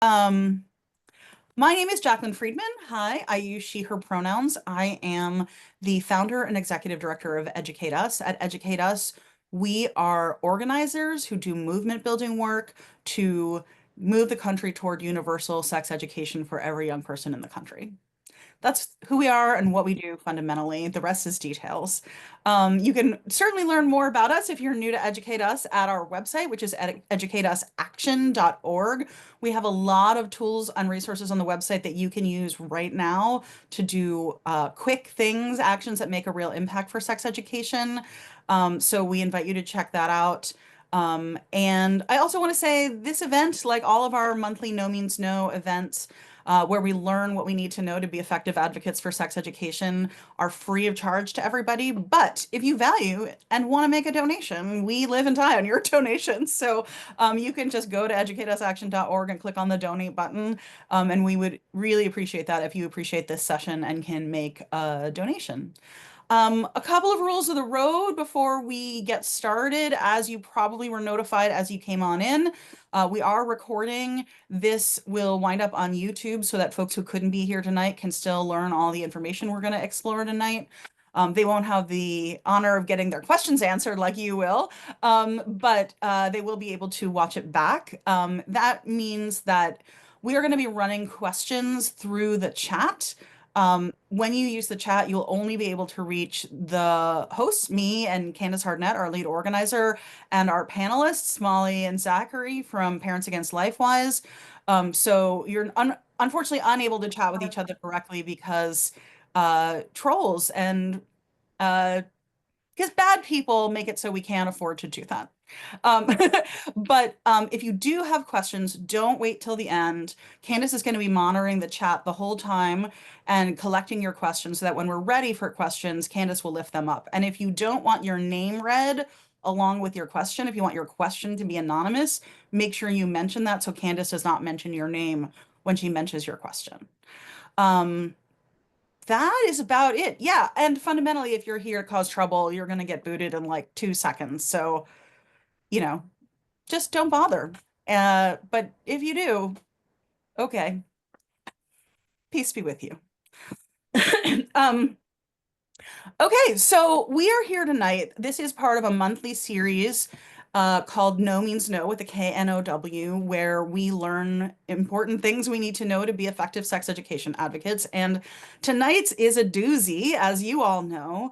Um, my name is Jacqueline Friedman. Hi, I use she, her pronouns. I am the founder and executive director of EducateUS. At EducateUS, we are organizers who do movement building work to move the country toward universal sex education for every young person in the country. That's who we are and what we do fundamentally. The rest is details. You can certainly learn more about us if you're new to Educate Us at our website, which is educateusaction.org. We have a lot of tools and resources on the website that you can use right now to do quick things, actions that make a real impact for sex education. So we invite you to check that out. And I also want to say this event, like all of our monthly No Means No events, where we learn what we need to know to be effective advocates for sex education, are free of charge to everybody. But if you value and want to make a donation, we live and die on your donations. So you can just go to educateusaction.org and click on the donate button. And we would really appreciate that if you appreciate this session and can make a donation. A couple of rules of the road before we get started. As you probably were notified as you came on in, we are recording. This will wind up on YouTube so that folks who couldn't be here tonight can still learn all the information we're going to explore tonight. They won't have the honor of getting their questions answered like you will, but they will be able to watch it back. That means that we are going to be running questions through the chat. When you use the chat, you'll only be able to reach the hosts, me and Candace Hardnett, our lead organizer, and our panelists, Molly and Zachary from Parents Against Lifewise. So you're unfortunately unable to chat with each other directly because trolls and uh, because bad people make it so we can't afford to do that. Um, but if you do have questions, don't wait till the end. Candace is going to be monitoring the chat the whole time and collecting your questions so that when we're ready for questions, Candace will lift them up. And if you don't want your name read along with your question, if you want your question to be anonymous, make sure you mention that so Candace does not mention your name when she mentions your question. Um, that is about it. Yeah, and fundamentally, if you're here to cause trouble, you're going to get booted in like 2 seconds. So, you know, just don't bother. But if you do, okay, peace be with you. Um, okay, so we are here tonight. This is part of a monthly series called No Means No with a KNOW, where we learn important things we need to know to be effective sex education advocates. And tonight's is a doozy, as you all know.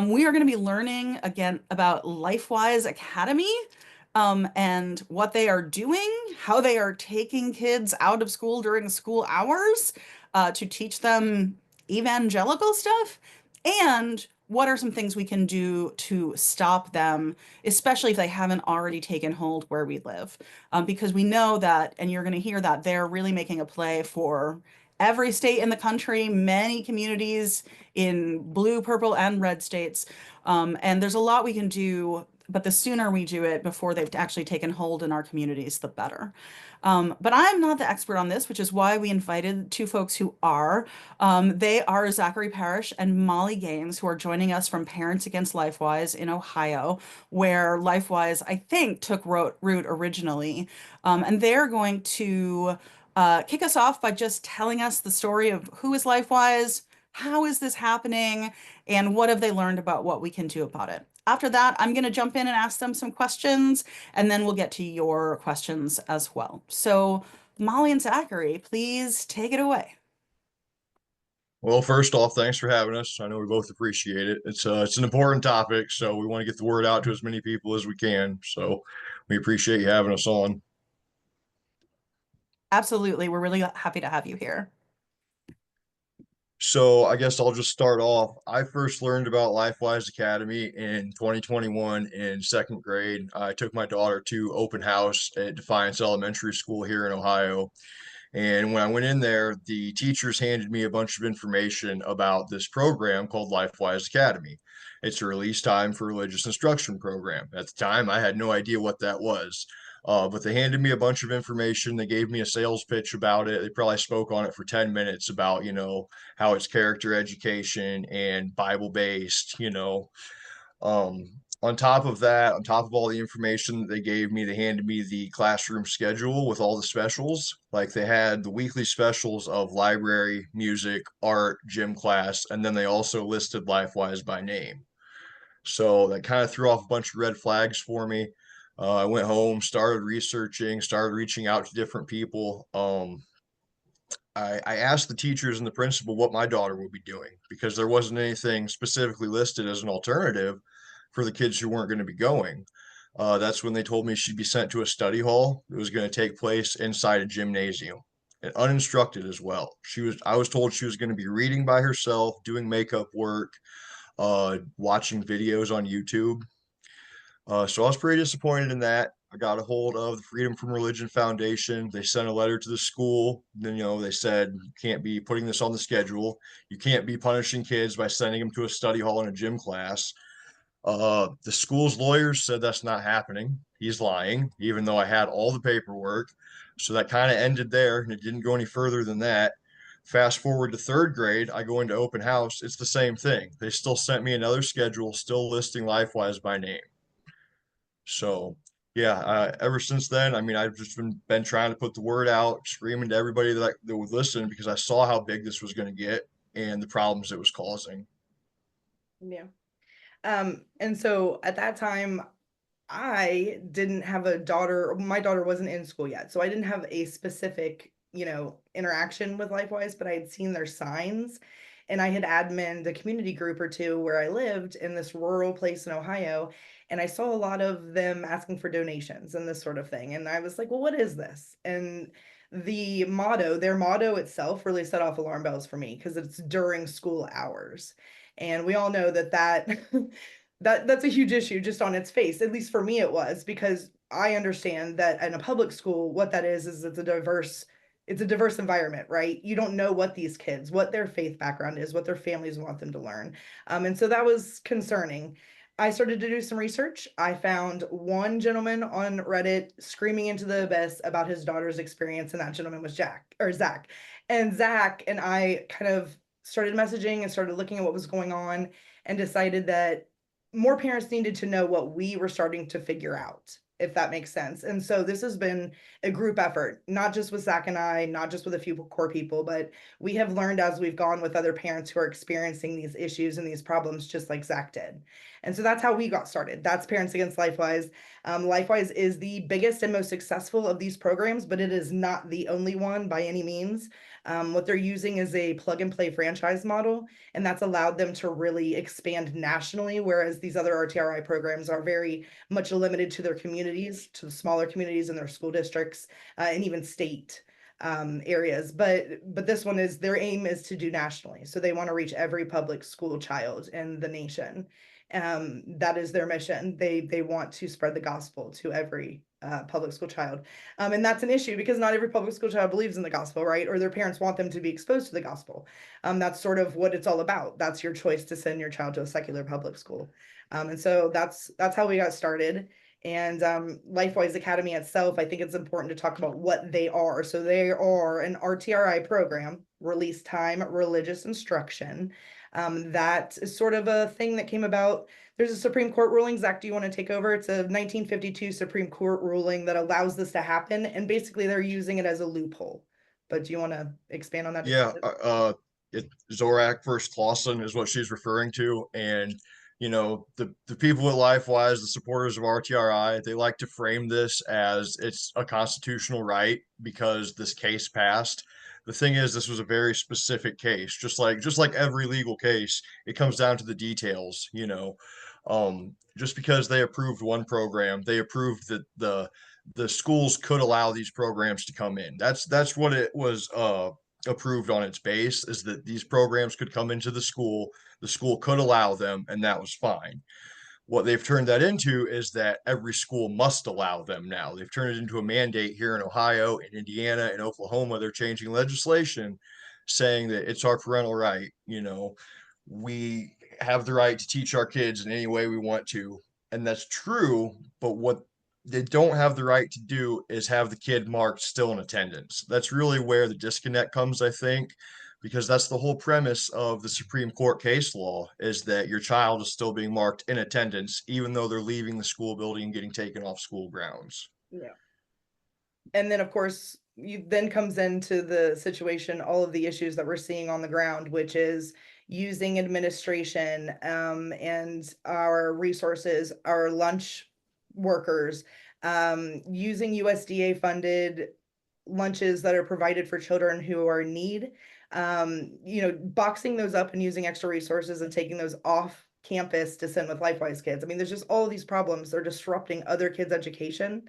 We are going to be learning again about LifeWise Academy. And what they are doing, how they are taking kids out of school during school hours to teach them evangelical stuff, and what are some things we can do to stop them, especially if they haven't already taken hold where we live? Because we know that, and you're going to hear that, they're really making a play for every state in the country, many communities in blue, purple, and red states. And there's a lot we can do, but the sooner we do it before they've actually taken hold in our communities, the better. But I'm not the expert on this, which is why we invited two folks who are. They are Zachary Parrish and Molly Gaines, who are joining us from Parents Against Lifewise in Ohio, where Lifewise, I think, took root originally. And they're going to kick us off by just telling us the story of who is Lifewise, how is this happening, and what have they learned about what we can do about it. After that, I'm going to jump in and ask them some questions, and then we'll get to your questions as well. So, Molly and Zachary, please take it away. Well, first off, thanks for having us. I know we both appreciate it. It's an important topic, so we want to get the word out to as many people as we can. So we appreciate you having us on. Absolutely. We're really happy to have you here. So I guess I'll just start off. I first learned about LifeWise Academy in 2021 in second grade. I took my daughter to open house at Defiance Elementary School here in Ohio. And when I went in there, the teachers handed me a bunch of information about this program called LifeWise Academy. It's a release time for religious instruction program. At the time, I had no idea what that was. But they handed me a bunch of information. They gave me a sales pitch about it. They probably spoke on it for 10 minutes about, how it's character education and Bible based, Um, On top of that, on top of all the information that they gave me, they handed me the classroom schedule with all the specials. Like they had the weekly specials of library, music, art, gym class, and then they also listed LifeWise by name. So that kind of threw off a bunch of red flags for me. I went home, started researching, started reaching out to different people. I asked the teachers and the principal what my daughter would be doing because there wasn't anything specifically listed as an alternative for the kids who weren't going to be going. That's when they told me she'd be sent to a study hall. It was going to take place inside a gymnasium and uninstructed as well. I was told she was going to be reading by herself, doing makeup work, watching videos on YouTube. So I was pretty disappointed in that. I got a hold of the Freedom from Religion Foundation. They sent a letter to the school. Then, they said, you can't be putting this on the schedule. You can't be punishing kids by sending them to a study hall and a gym class. The school's lawyers said that's not happening. He's lying, even though I had all the paperwork. So that kind of ended there, and it didn't go any further than that. Fast forward to third grade, I go into open house. It's the same thing. They still sent me another schedule, still listing LifeWise by name. So yeah, ever since then, I mean, I've just been trying to put the word out, screaming to everybody that would listen because I saw how big this was going to get and the problems it was causing. Yeah. And so at that time, I didn't have a daughter. My daughter wasn't in school yet, so I didn't have a specific, interaction with LifeWise, but I had seen their signs, and I had admin a community group or two where I lived in this rural place in Ohio, and I saw a lot of them asking for donations and this sort of thing. And I was like, well, what is this? And their motto itself really set off alarm bells for me because it's during school hours. And we all know that that's a huge issue just on its face. At least for me, it was, because I understand that in a public school, what that is it's a diverse environment, right? You don't know what these kids, what their faith background is, what their families want them to learn. And so that was concerning. I started to do some research. I found one gentleman on Reddit screaming into the abyss about his daughter's experience, and that gentleman was Zach. And Zach and I kind of started messaging and started looking at what was going on and decided that more parents needed to know what we were starting to figure out, if that makes sense. And so this has been a group effort, not just with Zach and I, not just with a few core people, but we have learned as we've gone with other parents who are experiencing these issues and these problems, just like Zach did. And so that's how we got started. That's Parents Against Lifewise. Lifewise is the biggest and most successful of these programs, but it is not the only one by any means. What they're using is a plug and play franchise model, and that's allowed them to really expand nationally, whereas these other RTRI programs are very much limited to their communities, to the smaller communities in their school districts, and even state areas. But this one is, their aim is to do nationally. So they want to reach every public school child in the nation. That is their mission. They want to spread the gospel to every public school child. And that's an issue because not every public school child believes in the gospel, right? Or their parents want them to be exposed to the gospel. That's sort of what it's all about. That's your choice to send your child to a secular public school. And so that's how we got started. And LifeWise Academy itself, I think it's important to talk about what they are. So they are an RTRI program, release time, religious instruction. That is sort of a thing that came about. There's a Supreme Court ruling. Zach, do you want to take over? It's a 1952 Supreme Court ruling that allows this to happen. And basically they're using it as a loophole. But do you want to expand on that? Yeah, Zorak versus Clausen is what she's referring to. And, the people at LifeWise, the supporters of RTRI, they like to frame this as it's a constitutional right because this case passed. The thing is, this was a very specific case, just like every legal case, it comes down to the details. Just because they approved one program, they approved that the schools could allow these programs to come in. That's what it was approved on its base, is that these programs could come into the school could allow them, and that was fine. What they've turned that into is that every school must allow them now. They've turned it into a mandate here in Ohio, in Indiana, in Oklahoma. They're changing legislation saying that it's our parental right. We have the right to teach our kids in any way we want to. And that's true. But what they don't have the right to do is have the kid marked still in attendance. That's really where the disconnect comes, I think, because that's the whole premise of the Supreme Court case law, is that your child is still being marked in attendance, even though they're leaving the school building and getting taken off school grounds. Yeah. And then of course you then comes into the situation, all of the issues that we're seeing on the ground, which is using administration and our resources, our lunch workers, using USDA funded lunches that are provided for children who are in need, boxing those up and using extra resources and taking those off campus to send with Lifewise kids. I mean, there's just all of these problems. They're disrupting other kids' education.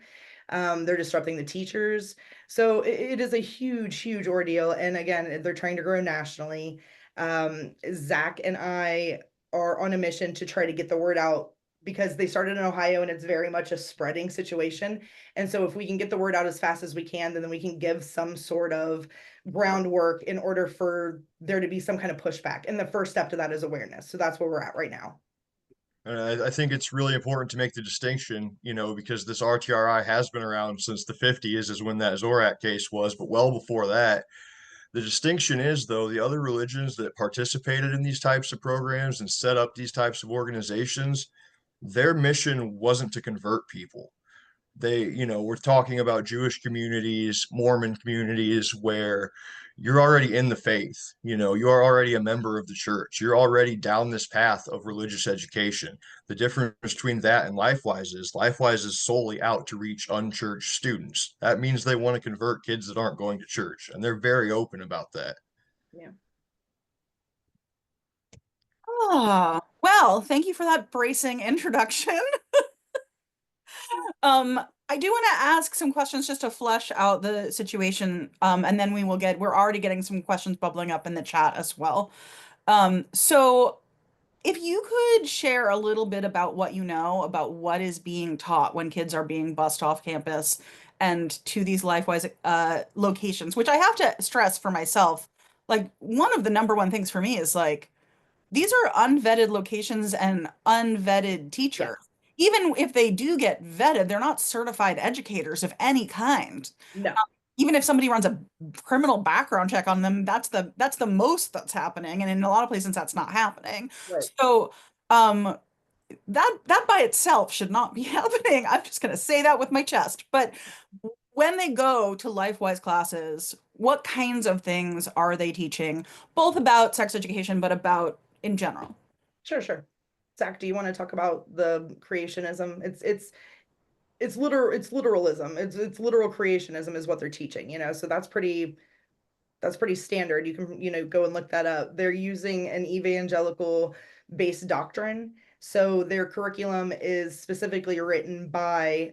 They're disrupting the teachers. So it is a huge, huge ordeal. And again, they're trying to grow nationally. Zach and I are on a mission to try to get the word out, because they started in Ohio and it's very much a spreading situation. And so if we can get the word out as fast as we can, then we can give some sort of groundwork in order for there to be some kind of pushback. And the first step to that is awareness. So that's where we're at right now. And I think it's really important to make the distinction, because this RTRI has been around since the 50s, is when that Zorak case was, but well before that. The distinction is, though, the other religions that participated in these types of programs and set up these types of organizations, their mission wasn't to convert people. We're talking about Jewish communities, Mormon communities, where you're already in the faith, you are already a member of the church. You're already down this path of religious education. The difference between that and Lifewise is solely out to reach unchurched students. That means they want to convert kids that aren't going to church, and they're very open about that. Yeah. Well, thank you for that bracing introduction. I do want to ask some questions just to flesh out the situation, and then we're already getting some questions bubbling up in the chat as well. So if you could share a little bit about what you know about what is being taught when kids are being bused off campus and to these Lifewise locations, which I have to stress for myself, like one of the number one things for me is like, these are unvetted locations and unvetted teachers. Yeah. Even if they do get vetted, they're not certified educators of any kind. No. Even if somebody runs a criminal background check on them, that's the most that's happening. And in a lot of places that's not happening. Right. So that by itself should not be happening. I'm just gonna say that with my chest. But when they go to Lifewise classes, what kinds of things are they teaching, both about sex education, but about in general? Sure. Zach, do you want to talk about the creationism? It's literalism. It's literal creationism is what they're teaching, so that's pretty standard. You can, go and look that up. They're using an evangelical based doctrine. So their curriculum is specifically written by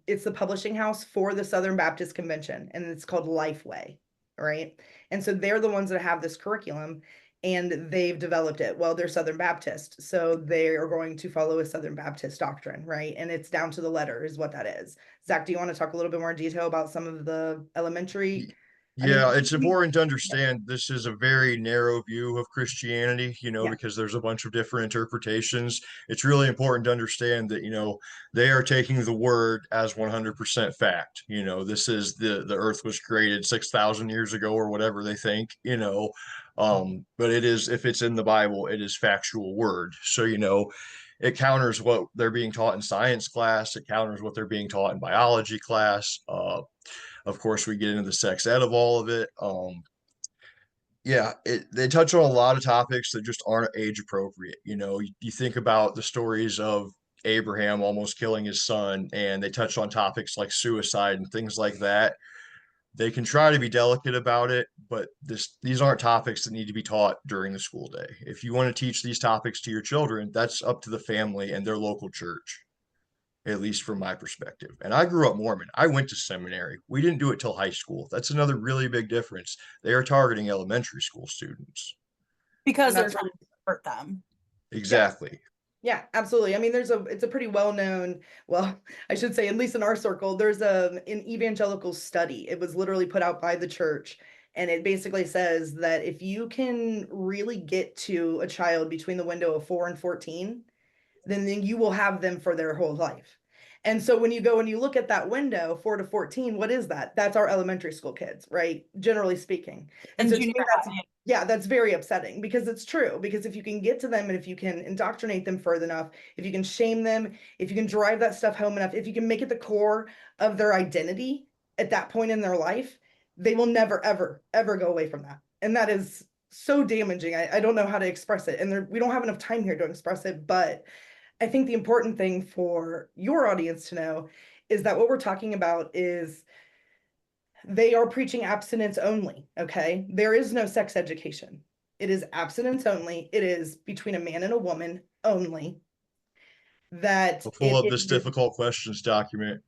it's the publishing house for the Southern Baptist Convention, and it's called Lifeway, right? And so they're the ones that have this curriculum, and they've developed it. Well, they're Southern Baptist, so they are going to follow a Southern Baptist doctrine, right? And it's down to the letter is what that is. Zach, do you want to talk a little bit more detail about some of the elementary? Yeah, it's important to understand this is a very narrow view of Christianity, because there's a bunch of different interpretations. It's really important to understand that, they are taking the word as 100% fact. This is the earth was created 6,000 years ago or whatever they think, but it is, if it's in the Bible, it is factual word. So, it counters what they're being taught in science class. It counters what they're being taught in biology class. Of course, we get into the sex ed of all of it. They touch on a lot of topics that just aren't age appropriate. You think about the stories of Abraham almost killing his son, and they touch on topics like suicide and things like that. They can try to be delicate about it, but these aren't topics that need to be taught during the school day. If you want to teach these topics to your children, that's up to the family and their local church, at least from my perspective. And I grew up Mormon. I went to seminary. We didn't do it till high school. That's another really big difference. They are targeting elementary school students. Because they're trying to hurt them. Exactly. Yeah, absolutely. I mean, it's a pretty well-known, well, I should say, at least in our circle, there's an evangelical study. It was literally put out by the church. And it basically says that if you can really get to a child between the window of 4 and 14, then you will have them for their whole life. And so when you go and you look at that window, 4 to 14, what is that? That's our elementary school kids, right? Generally speaking. And so to me, that's very upsetting, because it's true. Because if you can get to them and if you can indoctrinate them further enough, if you can shame them, if you can drive that stuff home enough, if you can make it the core of their identity at that point in their life, they will never, ever, ever go away from that. And that is so damaging. I don't know how to express it. And we don't have enough time here to express it, but I think the important thing for your audience to know is that what we're talking about is they are preaching abstinence only, okay? There is no sex education. It is abstinence only. It is between a man and a woman only. That I'll pull up this difficult questions document.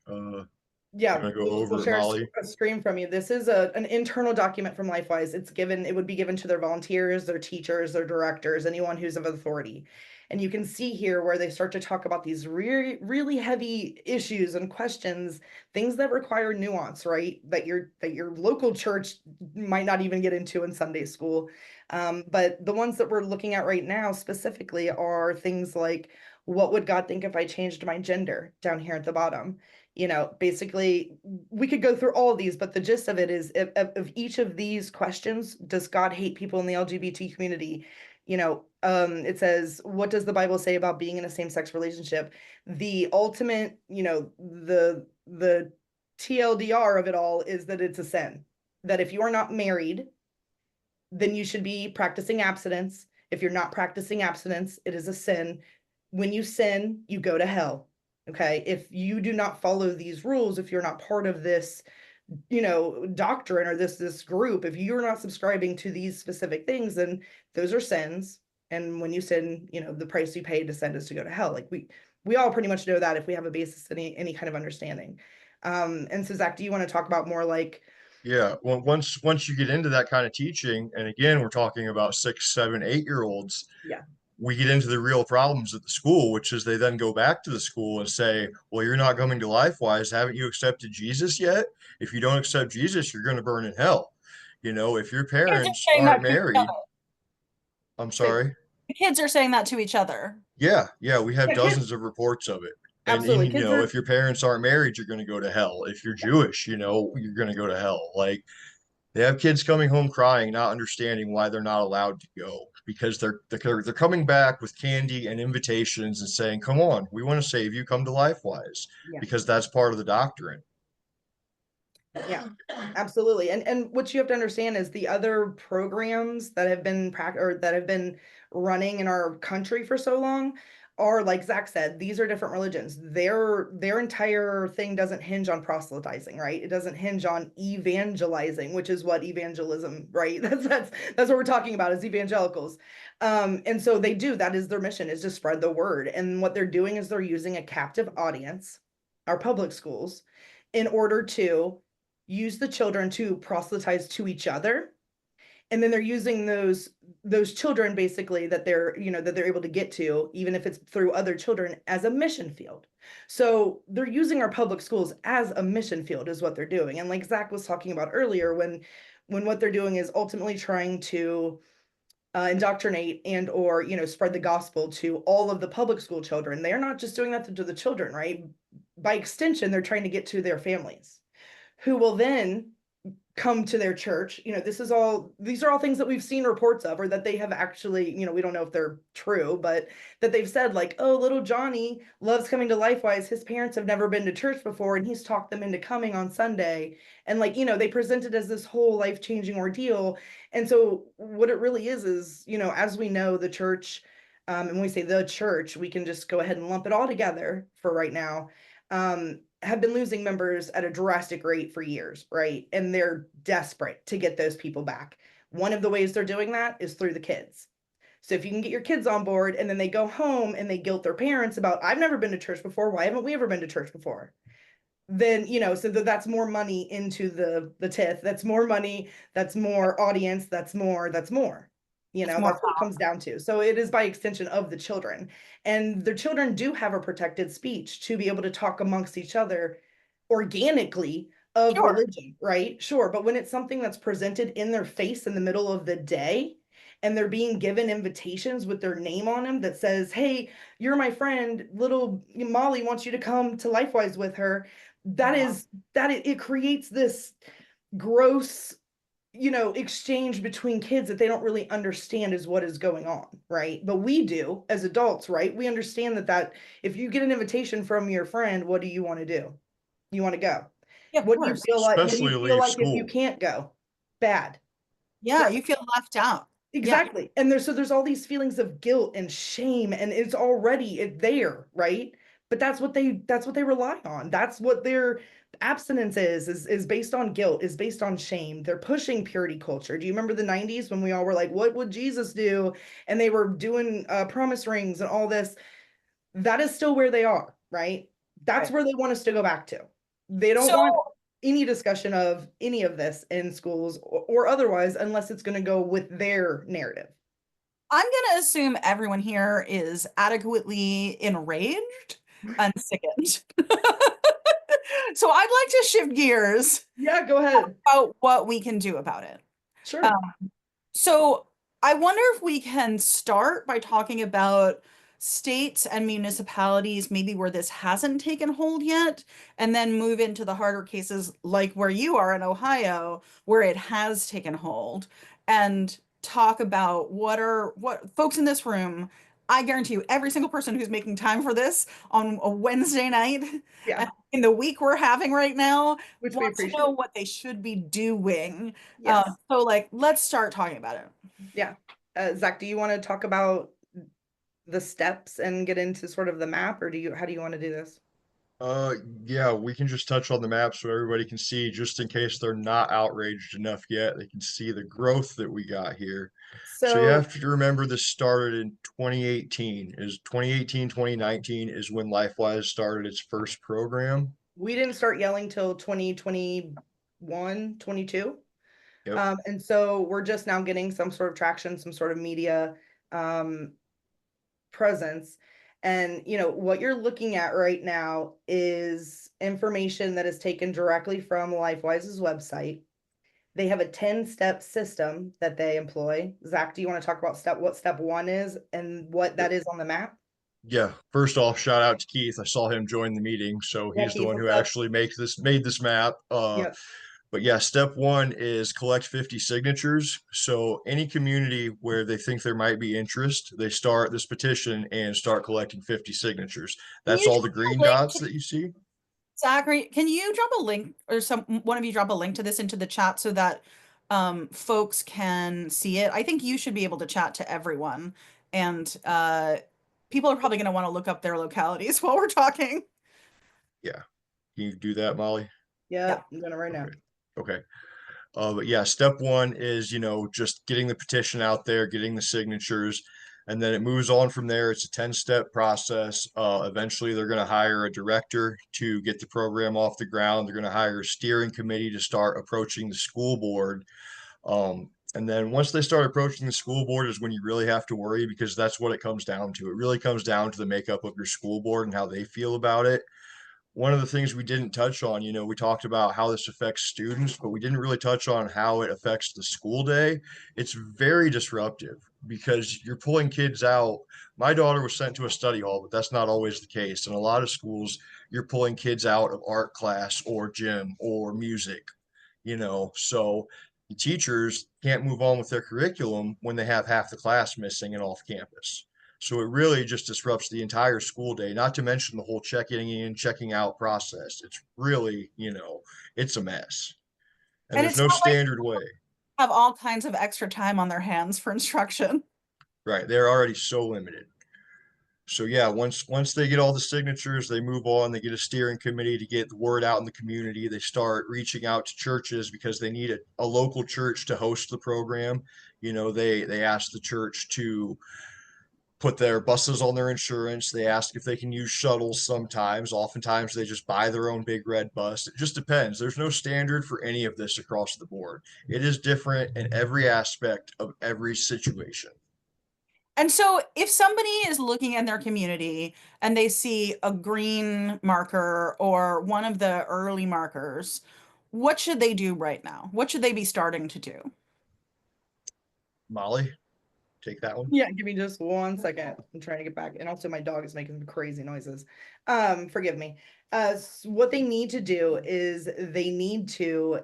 Yeah, gonna go over we'll it, share Molly. a screen from you. This is an internal document from Lifewise. It would be given to their volunteers, their teachers, their directors, anyone who's of authority. And you can see here where they start to talk about these really, really heavy issues and questions, things that require nuance, right? That your local church might not even get into in Sunday school. But the ones that we're looking at right now specifically are things like, what would God think if I changed my gender, down here at the bottom? Basically, we could go through all of these, but the gist of it is, of each of these questions, does God hate people in the LGBT community? It says, what does the Bible say about being in a same-sex relationship? The ultimate, the TLDR of it all is that it's a sin. That if you are not married, then you should be practicing abstinence. If you're not practicing abstinence, it is a sin. When you sin, you go to hell. Okay, if you do not follow these rules, if you're not part of this, doctrine or this group, if you're not subscribing to these specific things, then those are sins. And when you sin, the price you pay to sin is to go to hell. Like we all pretty much know that if we have a basis in any kind of understanding. And so Zach, do you want to talk about more like? Yeah, well, once you get into that kind of teaching, and again, we're talking about 6, 7, 8-year-olds. Yeah. We get into the real problems at the school, which is they then go back to the school and say, well, you're not coming to Lifewise. Haven't you accepted Jesus yet? If you don't accept Jesus, you're going to burn in hell. If your parents aren't married, I'm sorry. The kids are saying that to each other. Yeah, we have dozens of reports of it. And Absolutely. if your parents aren't married, you're going to go to hell. If you're Jewish, you're going to go to hell. Like, they have kids coming home crying, not understanding why they're not allowed to go, because they're coming back with candy and invitations and saying, "Come on, we want to save you. Come to Lifewise," because that's part of the doctrine. Yeah, absolutely. And what you have to understand is the other programs that have been running in our country for so long are, like Zach said, these are different religions. Their entire thing doesn't hinge on proselytizing, right? It doesn't hinge on evangelizing, which is what evangelism, right? That's what we're talking about, is evangelicals. And so that is their mission, is to spread the word. And what they're doing is they're using a captive audience, our public schools, in order to use the children to proselytize to each other. And then they're using those children basically that they're able to get to, even if it's through other children, as a mission field. So they're using our public schools as a mission field is what they're doing. And like Zach was talking about earlier, when what they're doing is ultimately trying to indoctrinate and or spread the gospel to all of the public school children. They're not just doing that to the children, right? By extension, they're trying to get to their families, who will then come to their church. These are all things that we've seen reports of, or that they have actually, we don't know if they're true, but that they've said, like, oh, little Johnny loves coming to Lifewise. His parents have never been to church before, and he's talked them into coming on Sunday. And they present it as this whole life-changing ordeal. And so what it really is, as we know, the church, and when we say the church, we can just go ahead and lump it all together for right now, have been losing members at a drastic rate for years, right? And they're desperate to get those people back. One of the ways they're doing that is through the kids. So if you can get your kids on board, and then they go home and they guilt their parents about, I've never been to church before. Why haven't we ever been to church before? Then, so that's more money into the TIF. That's more money. That's more audience. That's more. That's what it comes down to. So it is by extension of the children, and the children do have a protected speech to be able to talk amongst each other organically of religion, right? Sure. But when it's something that's presented in their face in the middle of the day, and they're being given invitations with their name on them that says, hey, you're my friend, little Molly wants you to come to Lifewise with her. It creates this gross, exchange between kids that they don't really understand is what is going on, right? But we do as adults, right? We understand that if you get an invitation from your friend, what do you want to do? You want to go. Yeah, of What do you course. feel like? What do Especially you to feel leave like if you school. can't go? Bad. Yeah, you feel left out. Yeah. Exactly. And there's all these feelings of guilt and shame, and it's already there, right? But that's what they rely on. That's what their abstinence is based on guilt, is based on shame. They're pushing purity culture. Do you remember the 90s when we all were like, what would Jesus do? And they were doing promise rings and all this. That is still where they are, right? That's Right. where they want us to go back to. They don't So want any discussion of any of this in schools or otherwise, unless it's going to go with their narrative. I'm going to assume everyone here is adequately enraged and sickened. So I'd like to shift gears Yeah, go ahead. about what we can do about it. Sure. So I wonder if we can start by talking about states and municipalities, maybe where this hasn't taken hold yet, and then move into the harder cases like where you are in Ohio, where it has taken hold, and talk about what folks in this room, I guarantee you, every single person who's making time for this on a Wednesday night Yeah, in the week we're having right now which we wants to know appreciate. what they should be doing. Yes. So like, let's start talking about it. Yeah. Zach, do you want to talk about the steps and get into sort of the map, or how do you want to do this? Uh, yeah, we can just touch on the map so everybody can see, just in case they're not outraged enough yet. They can see the growth that we got here. So you So have to remember this started in 2018. Is 2018, 2019 is when LifeWise started its first program. we didn't start yelling till 2021, 22. Yep. And so we're just now getting some sort of traction, some sort of media um, presence. And what you're looking at right now is information that is taken directly from LifeWise's website. They have a 10-step system that they employ. Zach, do you want to talk about what step one is and what that Yep. is on the map? Yeah. First off, shout out to Keith. I saw him join the meeting, so Yeah, he's the Keith, one who what's up? actually made this map. Yep. But yeah, step one is collect 50 signatures. So any community where they think there might be interest, they start this petition and start collecting 50 signatures. Can That's you all drop the a green link dots to that you see. Zachary? Can you drop a link or one of you drop a link to this into the chat so that folks can see it? I think you should be able to chat to everyone, and people are probably going to want to look up their localities while we're talking. Yeah. Can you do that, Molly? Yeah. Yep, I'm doing it right now. Okay. Okay. But yeah, step one is, just getting the petition out there, getting the signatures, and then it moves on from there. It's a 10-step process. Eventually, they're going to hire a director to get the program off the ground. They're going to hire a steering committee to start approaching the school board. And then once they start approaching the school board is when you really have to worry, because that's what it comes down to. It really comes down to the makeup of your school board and how they feel about it. One of the things we didn't touch on, we talked about how this affects students, but we didn't really touch on how it affects the school day. It's very disruptive because you're pulling kids out. My daughter was sent to a study hall, but that's not always the case. In a lot of schools, you're pulling kids out of art class or gym or music, so the teachers can't move on with their curriculum when they have half the class missing and off campus. So it really just disrupts the entire school day, not to mention the whole checking in, checking out process. It's really, it's a mess. And And there's it's no not like standard way, they have all kinds of extra time on their hands for instruction. right? They're already so limited. So yeah, once they get all the signatures, they move on, they get a steering committee to get the word out in the community. They start reaching out to churches because they need a local church to host the program. They ask the church to put their buses on their insurance. They ask if they can use shuttles sometimes. Oftentimes they just buy their own big red bus. It just depends. There's no standard for any of this across the board. It is different in every aspect of every situation. And so if somebody is looking in their community and they see a green marker or one of the early markers, what should they do right now? What should they be starting to do? Molly? take that one? Yeah, give me just 1 second. I'm trying to get back. And also my dog is making some crazy noises. Forgive me. What they need to do is they need to,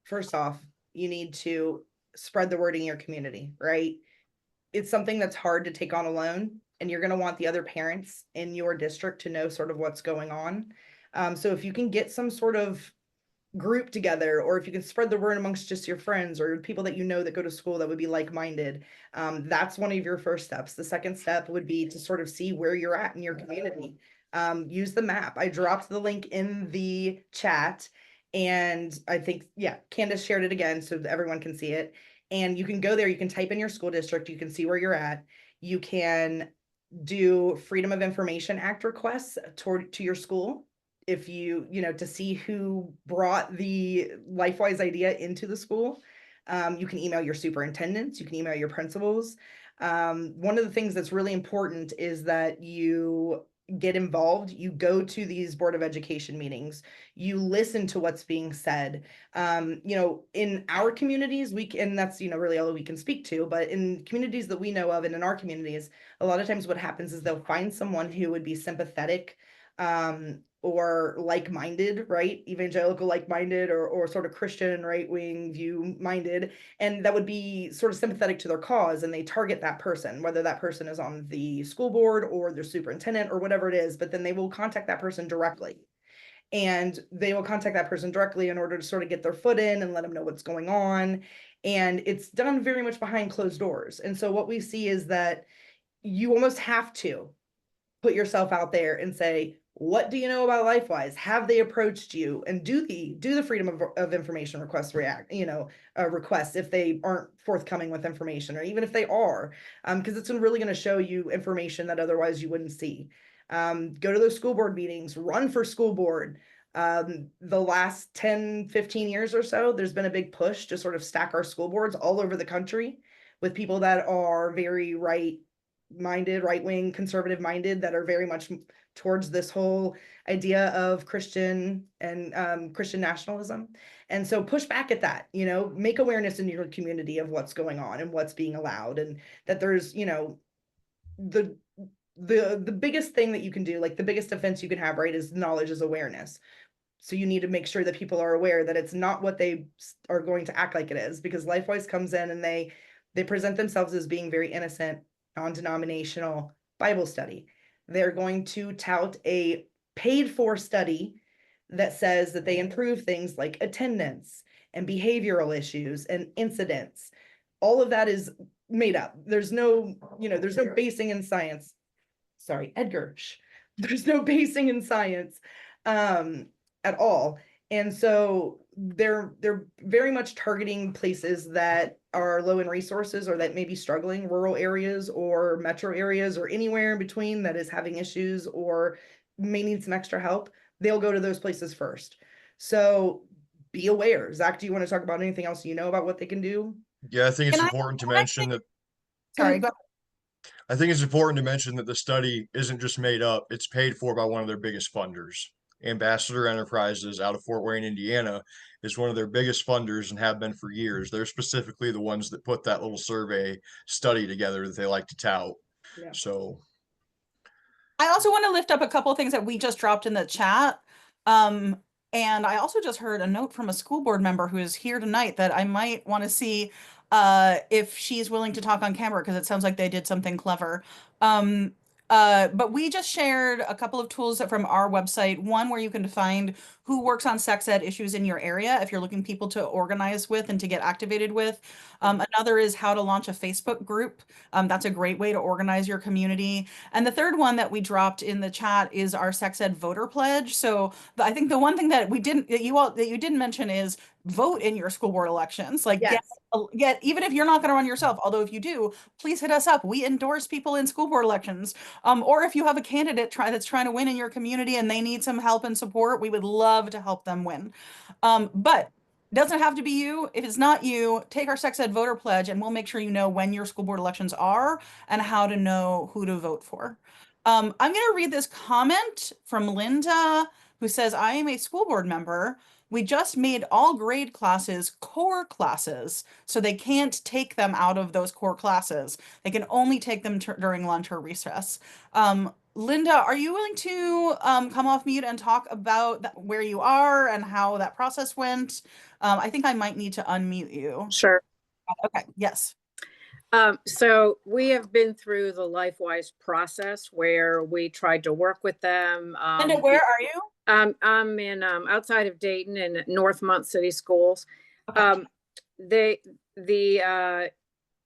first off, you need to spread the word in your community, right? It's something that's hard to take on alone, and you're going to want the other parents in your district to know sort of what's going on. So if you can get some sort of group together, or if you can spread the word amongst just your friends or people that you know that go to school that would be like-minded, that's one of your first steps. The second step would be to sort of see where you're at in your community. Use the map. I dropped the link in the chat, and I think, yeah, Candace shared it again so that everyone can see it. And you can go there, you can type in your school district, you can see where you're at. You can do Freedom of Information Act requests to your school, if you know, to see who brought the LifeWise idea into the school. You can email your superintendents, you can email your principals. One of the things that's really important is that you get involved. You go to these Board of Education meetings, you listen to what's being said. You know, in our communities, and that's, you know, really all we can speak to, but in communities that we know of and in our communities, a lot of times what happens is they'll find someone who would be sympathetic, or like-minded, right? Evangelical like-minded, or sort of Christian right-wing view-minded, and that would be sort of sympathetic to their cause, and they target that person, whether that person is on the school board or their superintendent or whatever it is, but then they will contact that person directly. And they will contact that person directly in order to sort of get their foot in and let them know what's going on. And it's done very much behind closed doors. And so what we see is that you almost have to put yourself out there and say, what do you know about LifeWise? Have they approached you? And do the Freedom of Information request requests if they aren't forthcoming with information, or even if they are, because it's really going to show you information that otherwise you wouldn't see. Go to those school board meetings, run for school board. The last 10, 15 years or so, there's been a big push to sort of stack our school boards all over the country with people that are very right-minded, right-wing, conservative-minded, that are very much towards this whole idea of Christian and Christian nationalism. And so push back at that, you know, make awareness in your community of what's going on and what's being allowed, and that there's, you know, the biggest thing that you can do, like the biggest defense you can have, right, is knowledge is awareness. So you need to make sure that people are aware that it's not what they are going to act like it is, because LifeWise comes in and they present themselves as being very innocent, non-denominational Bible study. They're going to tout a paid for study that says that they improve things like attendance and behavioral issues and incidents. All of that is made up. There's no, you know, there's no basing in science. Sorry, Edgar. There's no basing in science at all. And so they're very much targeting places that are low in resources, or that may be struggling, rural areas or metro areas, or anywhere in between that is having issues or may need some extra help. They'll go to those places first. So be aware. Zach, do you want to talk about anything else you know about what they can do? Yeah, I think it's Can I, important to can I mention that sorry, go I think it's important to mention that the study isn't just made up, it's paid for by one of their biggest funders. Ambassador Enterprises out of Fort Wayne, Indiana, is one of their biggest funders and have been for years. They're specifically the ones that put that little survey study together that they like to tout. Yeah. So I also want to lift up a couple of things that we just dropped in the chat. And I also just heard a note from a school board member who is here tonight that I might want to see if she's willing to talk on camera, because it sounds like they did something clever. But we just shared a couple of tools from our website. One where you can find who works on sex ed issues in your area if you're looking people to organize with and to get activated with. Another is how to launch a Facebook group. That's a great way to organize your community. And the third one that we dropped in the chat is our sex ed voter pledge. So I think the one thing that you didn't mention is vote in your school board elections. Like Yes. get even if you're not going to run yourself, although if you do, please hit us up. We endorse people in school board elections. Or if you have a candidate that's trying to win in your community and they need some help and support, we would love to help them win. But it doesn't have to be you. If it's not you, take our sex ed voter pledge and we'll make sure you know when your school board elections are and how to know who to vote for. I'm going to read this comment from Linda, who says, I am a school board member we just made all grade classes core classes. So they can't take them out of those core classes. They can only take them during lunch or recess. Linda, are you willing to come off mute and talk about where you are and how that process went? I think I might need to unmute you. Sure. Okay, yes. So we have been through the LifeWise process where we tried to work with them. Linda, where are you? I'm in outside of Dayton in Northmont City Schools. Okay. The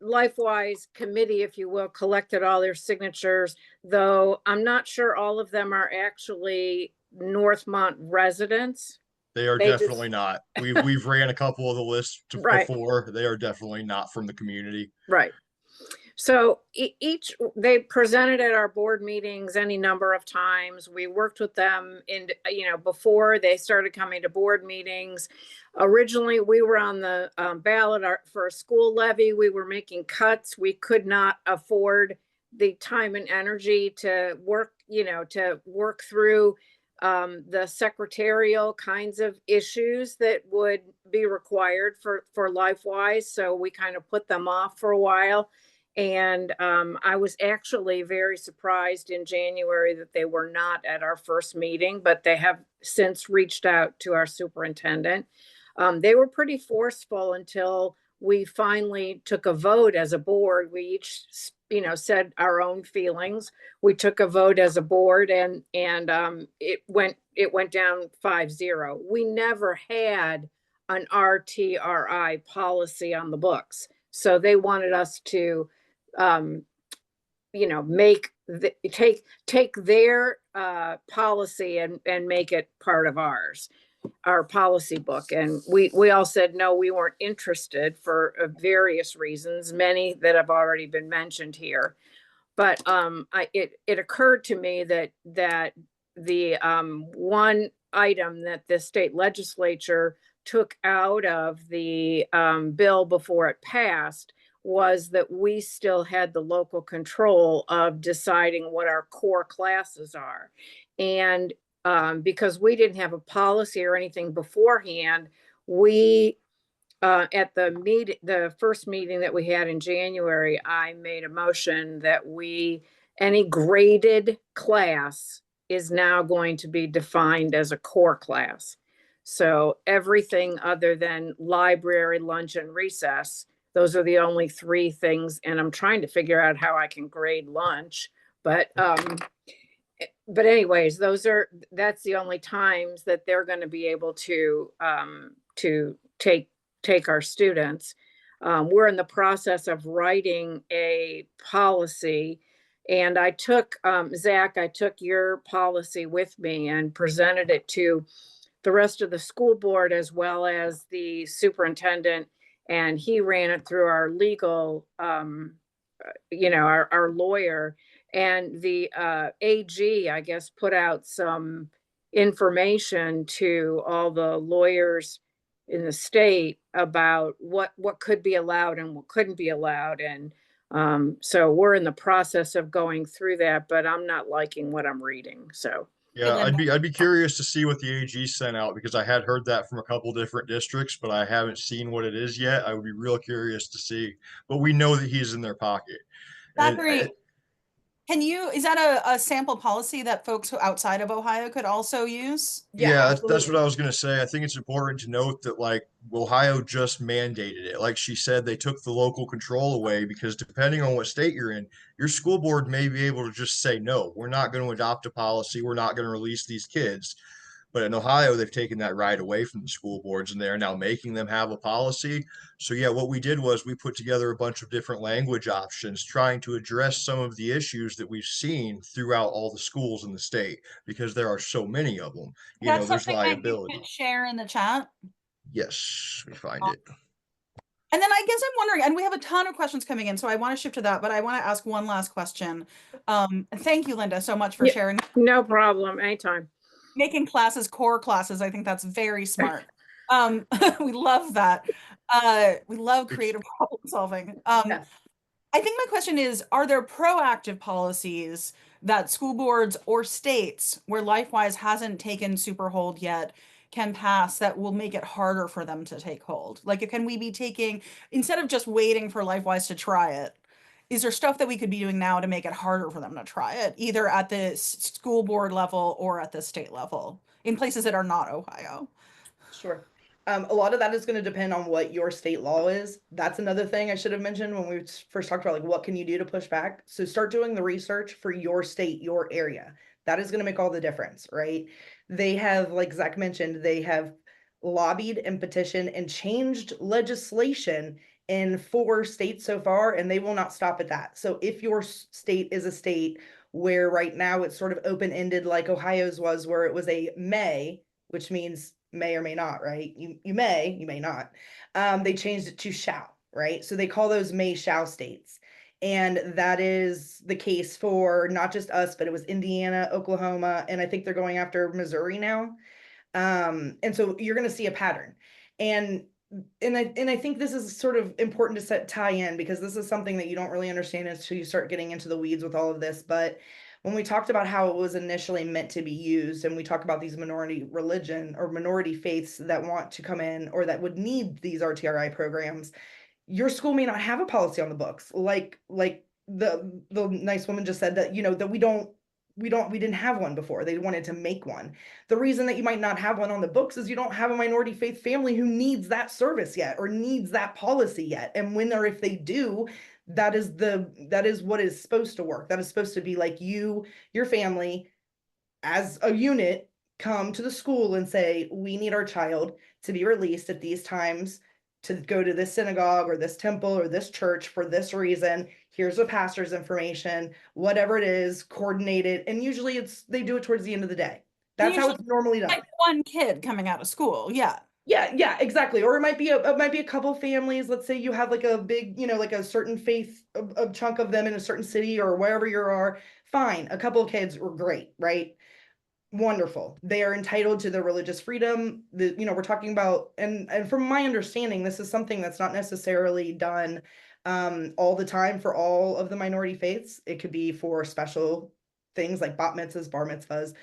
LifeWise committee, if you will, collected all their signatures, though I'm not sure all of them are actually Northmont residents. They are definitely not. We've ran a couple of the lists Right. before. They are definitely not from the community. Right. So they presented at our board meetings any number of times. We worked with them before they started coming to board meetings. Originally, we were on the ballot for a school levy. We were making cuts. We could not afford the time and energy to work through the secretarial kinds of issues that would be required for LifeWise. So we kind of put them off for a while. And I was actually very surprised in January that they were not at our first meeting, but they have since reached out to our superintendent. They were pretty forceful until we finally took a vote as a board. We each, said our own feelings. We took a vote as a board, and it went down 5-0. We never had an RTRI policy on the books, so they wanted us to take their policy and make it part of our policy book. And we all said no, we weren't interested for various reasons, many that have already been mentioned here. But it occurred to me that the one item that the state legislature took out of the bill before it passed was that we still had the local control of deciding what our core classes are. And because we didn't have a policy or anything beforehand, we at the first meeting that we had in January, I made a motion that any graded class is now going to be defined as a core class. So everything other than library, lunch, and recess, those are the only three things. And I'm trying to figure out how I can grade lunch, but anyways, that's the only times that they're going to be able to take our students. We're in the process of writing a policy, and I took Zach, I took your policy with me and presented it to the rest of the school board as well as the superintendent, and he ran it through our legal, our lawyer. And the AG, I guess, put out some information to all the lawyers in the state about what could be allowed and what couldn't be allowed. And so we're in the process of going through that, but I'm not liking what I'm reading. So yeah, I'd be curious to see what the AG sent out, because I had heard that from a couple different districts, but I haven't seen what it is yet. I would be real curious to see. But we know that he's in their pocket. Zachary, is that a sample policy that folks who outside of Ohio could also use? Yeah, that's what I was going to say. I think it's important to note that, like, Ohio just mandated it. Like she said, they took the local control away, because depending on what state you're in, your school board may be able to just say, no, we're not going to adopt a policy. We're not going to release these kids. But in Ohio, they've taken that right away from the school boards, and they're now making them have a policy. So yeah, what we did was we put together a bunch of different language options, trying to address some of the issues that we've seen throughout all the schools in the state, because there are so many of them. There's liability. That you could share in the chat. Yes, we find it. And then I guess I'm wondering, and we have a ton of questions coming in, so I want to shift to that, but I want to ask one last question. Thank you, Linda, so much for sharing. No problem, anytime. Making classes core classes, I think that's very smart. We love that. We love creative problem solving. Yes. I think my question is, are there proactive policies that school boards or states where LifeWise hasn't taken super hold yet can pass that will make it harder for them to take hold? Like, can we be taking, instead of just waiting for LifeWise to try it, is there stuff that we could be doing now to make it harder for them to try it, either at the school board level or at the state level, in places that are not Ohio? Sure. A lot of that is going to depend on what your state law is. That's another thing I should have mentioned when we first talked about, like, what can you do to push back? So start doing the research for your state, your area. That is going to make all the difference, right? They have, like Zach mentioned, they have lobbied and petitioned and changed legislation in 4 states so far, and they will not stop at that. So if your state is a state where right now it's sort of open-ended, like Ohio's was, where it was a may, which means may or may not, right? You may, you may not. They changed it to shall, right? So they call those may shall states. And that is the case for not just us, but it was Indiana, Oklahoma, and I think they're going after Missouri now. And so you're going to see a pattern. And I think this is sort of important to tie in, because this is something that you don't really understand until you start getting into the weeds with all of this. But when we talked about how it was initially meant to be used, and we talk about these minority religion or minority faiths that want to come in or that would need these RTRI programs, your school may not have a policy on the books. Like the nice woman just said, that, you know, that we didn't have one before. They wanted to make one. The reason that you might not have one on the books is you don't have a minority faith family who needs that service yet or needs that policy yet. And when or if they do, that is what is supposed to work. That is supposed to be like your family as a unit come to the school and say, we need our child to be released at these times to go to this synagogue or this temple or this church for this reason. Here's the pastor's information, whatever it is, coordinated. And usually they do it towards the end of the day. That's how it's normally done. Like one kid coming out of school. Yeah. Yeah, exactly. Or it might be a couple families. Let's say you have like a big, you know, like a certain faith, a chunk of them in a certain city or wherever you are. Fine. A couple of kids were great, right? Wonderful. They are entitled to their religious freedom. We're talking about, and from my understanding, this is something that's not necessarily done all the time for all of the minority faiths. It could be for special things like bat mitzvahs, bar mitzvahs.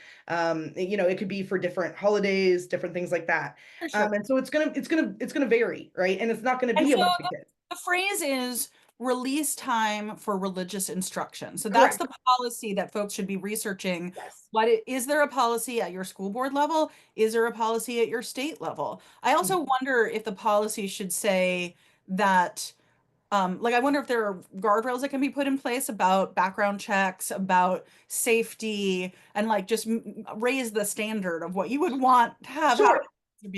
It could be for different holidays, different things like that. Sure. And so it's gonna vary, right? And it's not gonna be a bunch of kids. The phrase is release time for religious instruction. So that's Correct. the policy that folks should be researching. Yes. Is there a policy at your school board level? Is there a policy at your state level? I also wonder if the policy should say that, I wonder if there are guardrails that can be put in place about background checks, about safety, and like just raise the standard of what you would want to have. Sure.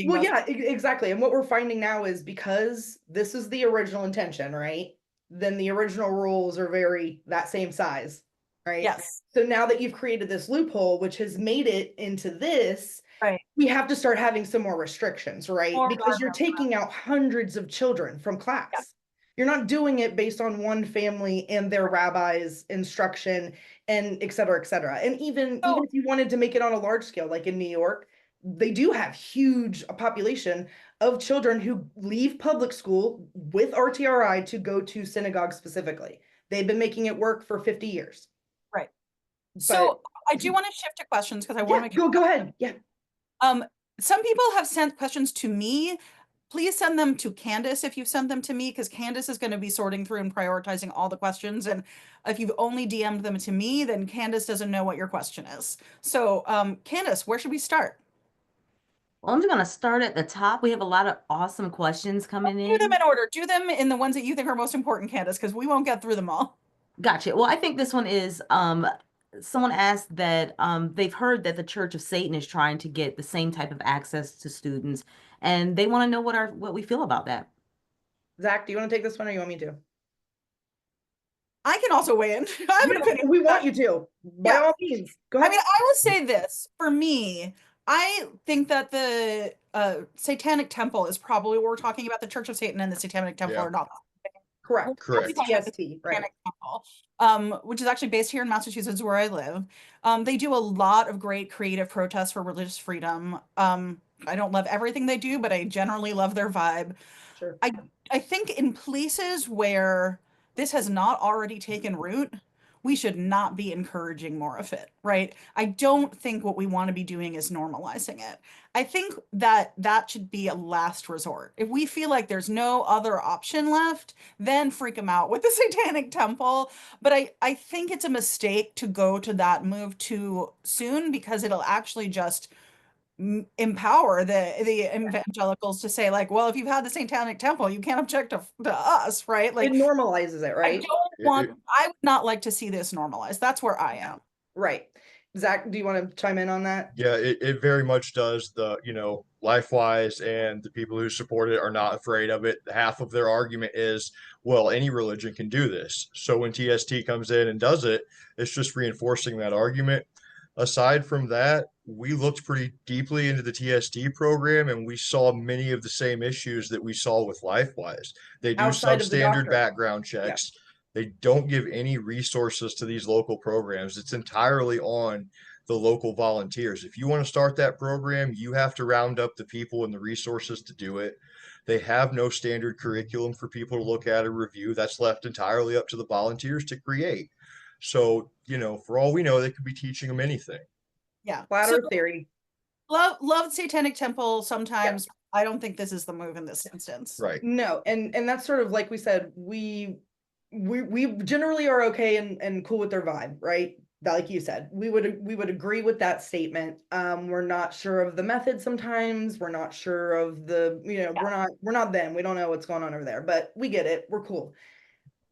Well, yeah, exactly. And what we're finding now is, because this is the original intention, right? Then the original rules are that same size, right? Yes. So now that you've created this loophole, which has made it into this, right, we have to start having some more restrictions, right? Because you're taking out hundreds of children from class. Yep. You're not doing it based on one family and their rabbi's instruction and et cetera, et cetera. And even if you wanted to make it on a large scale, like in New York, they do have huge population of children who leave public school with RTRI to go to synagogue specifically. They've been making it work for 50 years. Right. So I do want to shift to questions, because I want to make go ahead. Yeah. Some people have sent questions to me. Please send them to Candace if you've sent them to me, because Candace is going to be sorting through and prioritizing all the questions. And if you've only DM'd them to me, then Candace doesn't know what your question is. So Candace, where should we start? Well, I'm just going to start at the top. We have a lot of awesome questions coming in. Do them in order. Do them in the ones that you think are most important, Candace, because we won't get through them all. Gotcha. Well, I think this one is, someone asked that they've heard that the Church of Satan is trying to get the same type of access to students, and they want to know what we feel about that. Zach, do you want to take this one, or you want me to? I can also weigh in. I have an opinion. We want you to. By all means. Go ahead. I mean, I will say this. For me, I think that the Satanic Temple is probably what we're talking about. The Church of Satan and the Satanic Temple are not. Correct. TST, right. Temple, which is actually based here in Massachusetts, where I live. They do a lot of great creative protests for religious freedom. I don't love everything they do, but I generally love their vibe. Sure. I think in places where this has not already taken root, we should not be encouraging more of it, right? I don't think what we want to be doing is normalizing it. I think that that should be a last resort. If we feel like there's no other option left, then freak them out with the Satanic Temple. But I think it's a mistake to go to that move too soon, because it'll actually just empower the evangelicals to say, like, well, if you've had the Satanic Temple, you can't object to us, right? It Like, normalizes it, I right? don't want, I would not like to see this normalized. That's where I am. Right. Zach, do you want to chime in on that? Yeah, it very much does. The, Lifewise and the people who support it are not afraid of it. Half of their argument is, well, any religion can do this. So when TST comes in and does it, it's just reinforcing that argument. Aside from that, we looked pretty deeply into the TST program and we saw many of the same issues that we saw with Lifewise. They do Outside of the substandard doctrine. background checks. They don't give any resources to these local programs. It's entirely on the local volunteers. If you want to start that program, you have to round up the people and the resources to do it. They have no standard curriculum for people to look at and review. That's left entirely up to the volunteers to create. So, for all we know, they could be teaching them anything. Yeah. Flat So Earth theory. love Satanic Temple sometimes. I don't think this is the move in this instance. Right. No, and that's sort of like we said, we generally are okay and cool with their vibe, right? That, like you said, we would agree with that statement. We're not sure of the method sometimes. We're not sure of the, we're not them. We don't know what's going on over there, but we get it. We're cool.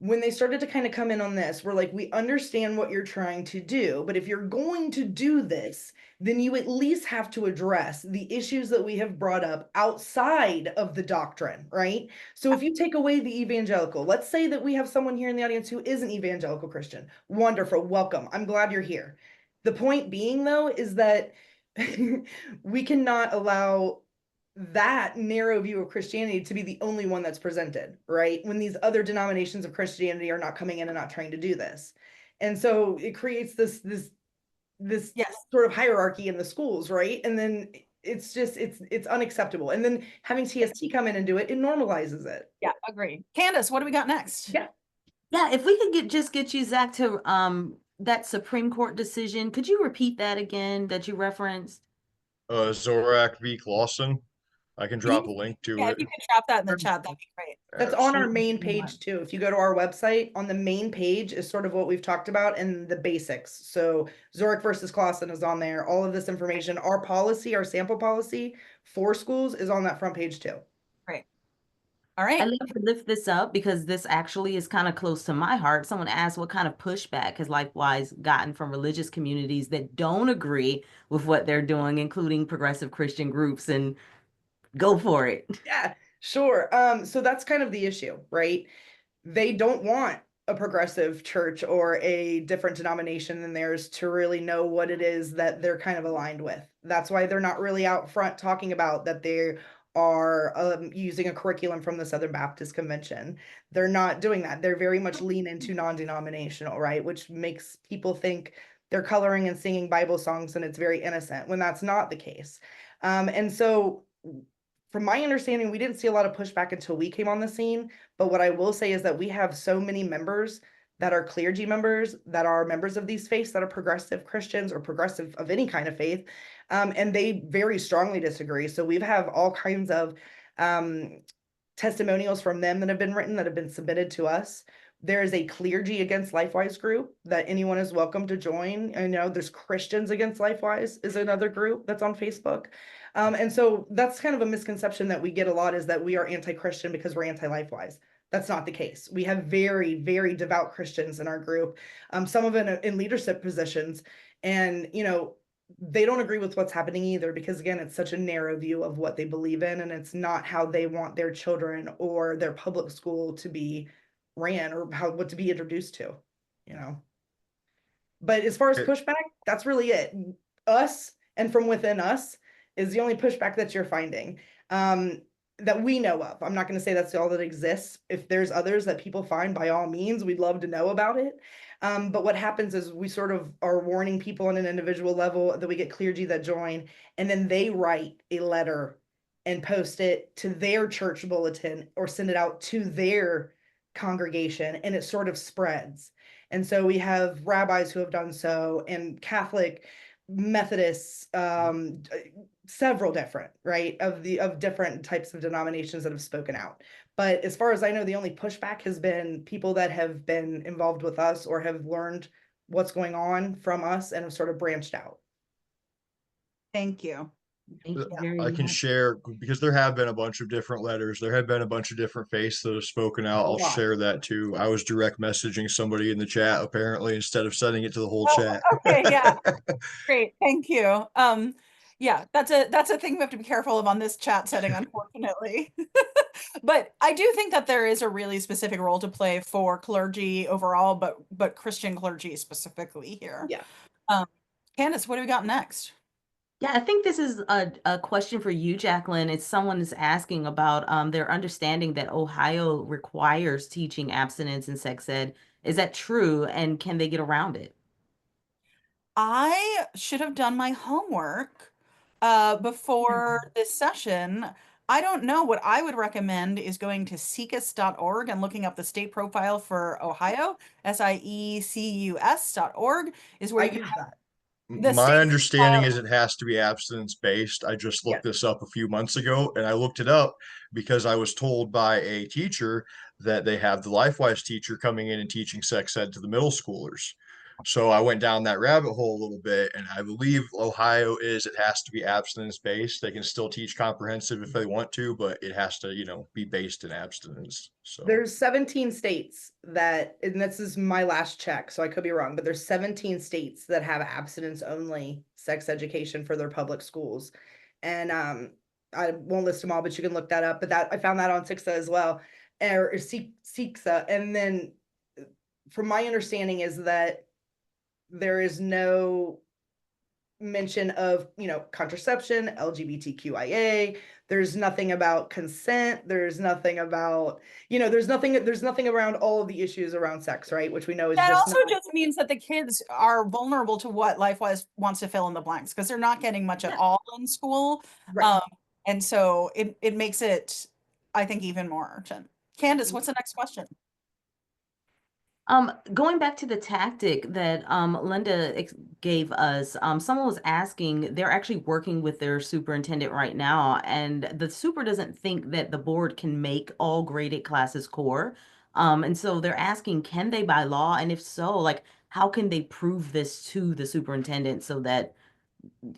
When they started to kind of come in on this, we're like, we understand what you're trying to do, but if you're going to do this, then you at least have to address the issues that we have brought up outside of the doctrine, right? So if you take away the evangelical, let's say that we have someone here in the audience who is an evangelical Christian. Wonderful, welcome. I'm glad you're here. The point being, though, is that we cannot allow that narrow view of Christianity to be the only one that's presented, right? When these other denominations of Christianity are not coming in and not trying to do this. And so it creates this Yes. sort of hierarchy in the schools, right? And then it's just, it's unacceptable. And then having TST come in and do it, it normalizes it. Yeah, agree. Candace, what do we got next? Yeah. Yeah, if we could get you, Zach, to that Supreme Court decision. Could you repeat that again that you referenced? Zorak v. Clausen. I can drop a link to Yeah, it. if you could drop that in the chat, that'd be great. That's on our Absolutely. main page too. If you go to our website, on the main page is sort of what we've talked about and the basics. So Zorak versus Clausen is on there. All of this information, our policy, our sample policy for schools is on that front page too. Great. All right. I'd love to lift this up because this actually is kind of close to my heart. Someone asked, what kind of pushback has Lifewise gotten from religious communities that don't agree with what they're doing, including progressive Christian groups? And go for it. Yeah, sure. So that's kind of the issue, right? They don't want a progressive church or a different denomination than theirs to really know what it is that they're kind of aligned with. That's why they're not really out front talking about that they are using a curriculum from the Southern Baptist Convention. They're not doing that. They're very much lean into non-denominational, right? Which makes people think they're coloring and singing Bible songs and it's very innocent when that's not the case. And so from my understanding, we didn't see a lot of pushback until we came on the scene. But what I will say is that we have so many members that are clergy members, that are members of these faiths, that are progressive Christians or progressive of any kind of faith. And they very strongly disagree. So we've have all kinds of testimonials from them that have been written, that have been submitted to us. There is a Clergy Against Lifewise group that anyone is welcome to join. I know there's Christians Against Lifewise is another group that's on Facebook. And so that's kind of a misconception that we get a lot, is that we are anti-Christian because we're anti-Lifewise. That's not the case. We have very, very devout Christians in our group, some of them in leadership positions. And, they don't agree with what's happening either, because again, it's such a narrow view of what they believe in, and it's not how they want their children or their public school to be ran or what to be introduced to, But as far as pushback, that's really it. Us and from within us is the only pushback that you're finding that we know of. I'm not going to say that's all that exists. If there's others that people find, by all means, we'd love to know about it. But what happens is we sort of are warning people on an individual level, that we get clergy that join, and then they write a letter and post it to their church bulletin or send it out to their congregation, and it sort of spreads. And so we have rabbis who have done so, and Catholic, Methodists, several different, right, of different types of denominations that have spoken out. But as far as I know, the only pushback has been people that have been involved with us or have learned what's going on from us and have sort of branched out. Thank you. Thank you Yeah. very I can much. share, because there have been a bunch of different letters. There have been a bunch of different faiths that have spoken out. I'll lot. share that too. I was direct messaging somebody in the chat apparently instead of sending it to the whole Oh, chat. okay, yeah. Great, thank you. Yeah, that's a thing we have to be careful of on this chat setting, unfortunately. But I do think that there is a really specific role to play for clergy overall, but Christian clergy specifically here. Yeah. Candace, what do we got next? Yeah, I think this is a question for you, Jacqueline. It's someone is asking about their understanding that Ohio requires teaching abstinence in sex ed. Is that true? And can they get around it? I should have done my homework before this session. I don't know. What I would recommend is going to siecus.org and looking up the state profile for Ohio, SIECUS.org is where I you can use have that. the My state understanding profile. is it has to be abstinence based. I just Yes. looked this up a few months ago and I looked it up because I was told by a teacher that they have the LifeWise teacher coming in and teaching sex ed to the middle schoolers. So I went down that rabbit hole a little bit, and I believe Ohio it has to be abstinence based. They can still teach comprehensive if they want to, but it has to, be based in abstinence. So There's 17 states that, and this is my last check, so I could be wrong, but there's 17 states that have abstinence only sex education for their public schools. And I won't list them all, but you can look that up. But that I found that on Sixa as well, or Sixa. And then from my understanding is that there is no mention of, contraception, LGBTQIA. There's nothing about consent. There's nothing about, there's nothing around all of the issues around sex, right? Which we know is That just also just means that the kids are vulnerable to what LifeWise wants to fill in the blanks because they're not getting much at all in school. right. And so it makes it, I think, even more urgent. Candace, what's the next question? Going back to the tactic that Linda gave us, someone was asking, they're actually working with their superintendent right now, and the super doesn't think that the board can make all graded classes core. And so they're asking, can they by law? And if so, like, how can they prove this to the superintendent so that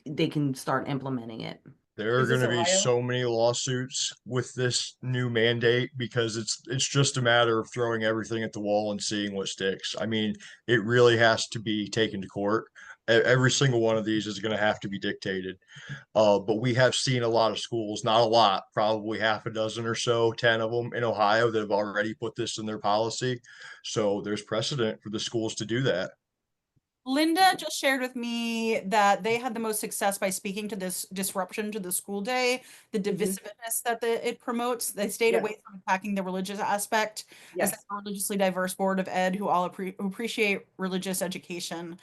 they can start implementing it? there are Is going this to be Ohio? so many lawsuits with this new mandate because it's just a matter of throwing everything at the wall and seeing what sticks. I mean, it really has to be taken to court. Every single one of these is going to have to be dictated. But we have seen a lot of schools, not a lot, probably half a dozen or so, 10 of them in Ohio that have already put this in their policy. So there's precedent for the schools to do that. Linda just shared with me that they had the most success by speaking to this disruption to the school day, the divisiveness that it promotes. They stayed Yes. away from attacking the religious aspect as Yes. a religiously diverse board of ed who all who appreciate religious education.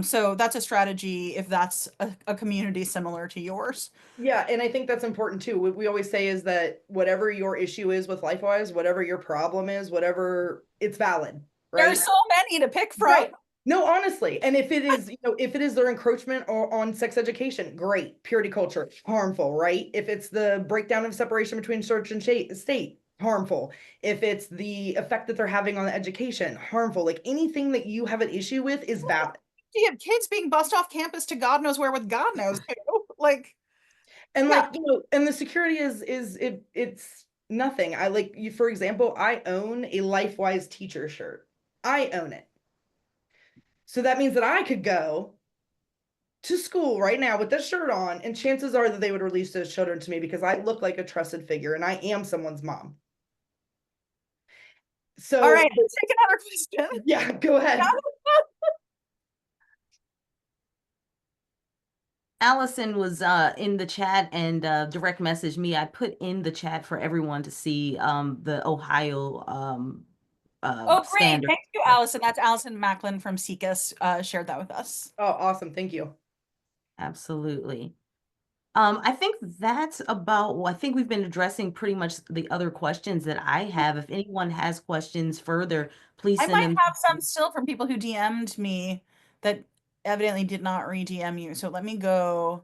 So that's a strategy if that's a community similar to yours. Yeah, and I think that's important too. What we always say is that whatever your issue is with LifeWise, whatever your problem is, whatever, it's valid, right? There's so many to pick from. Right. No, honestly. And if it is, if it is their encroachment on sex education, great. Purity culture, harmful, right? If it's the breakdown of separation between church and state, harmful. If it's the effect that they're having on the education, harmful. Like anything that you have an issue with is valid. You have kids being bussed off campus to God knows where with God knows who. Like, And yeah. and the security it's nothing. I like you, for example, I own a LifeWise teacher shirt. I own it. So that means that I could go to school right now with this shirt on, and chances are that they would release those children to me because I look like a trusted figure and I am someone's mom. So, all right, let's take another question. Yeah, go ahead. Allison was in the chat and direct messaged me. I put in the chat for everyone to see the Ohio Oh, great. standard. Thank you, Allison. That's Allison Macklin from SIECUS shared that with us. Oh, awesome. Thank you. Absolutely. I think that's about, well, I think we've been addressing pretty much the other questions that I have. If anyone has questions further, please I send might them. have some still from people who DM'd me that evidently did not re-DM you. So let me go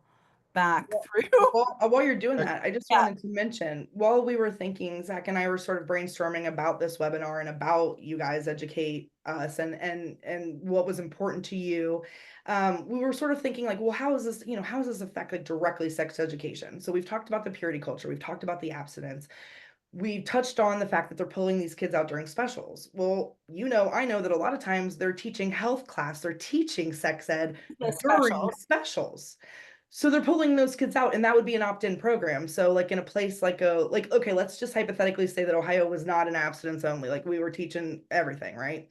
back through. While you're doing that, I just Yeah. wanted to mention, while we were thinking, Zach and I were sort of brainstorming about this webinar and about you guys educate us and what was important to you. We were sort of thinking like, well, how is this, how does this affect like directly sex education? So we've talked about the purity culture, we've talked about the abstinence. We touched on the fact that they're pulling these kids out during specials. Well, I know that a lot of times they're teaching health class, they're teaching sex ed The during special. specials. So they're pulling those kids out, and that would be an opt-in program. So like in a place okay, let's just hypothetically say that Ohio was not an abstinence only, like we were teaching everything, right?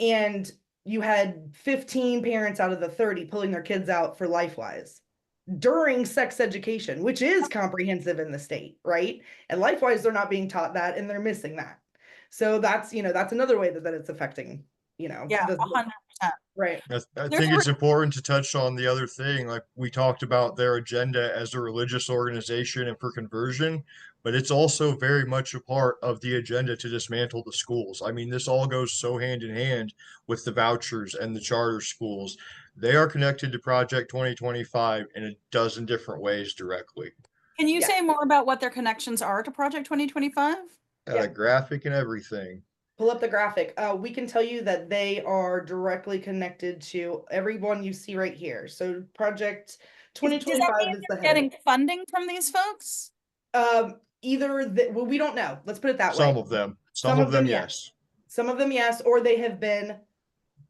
And you had 15 parents out of the 30 pulling their kids out for Lifewise during sex education, which is comprehensive in the state, right? And Lifewise, they're not being taught that, and they're missing that. So that's another way that it's affecting, Yeah, the 100%. right. I There's think a it's important to touch on the other thing. Like we talked about their agenda as a religious organization and for conversion, but it's also very much a part of the agenda to dismantle the schools. I mean, this all goes so hand in hand with the vouchers and the charter schools. They are connected to Project 2025 in a dozen different ways directly. Can you Yeah. say more about what their connections are to Project 2025? Got a graphic and everything. Pull up the graphic. We can tell you that they are directly connected to everyone you see right here. So Project Does that 2025 mean is the they're head. getting funding from these folks? Well, we don't know. Let's put it that way. Some of them. Some of them, yes. Some of them, yes, or they have been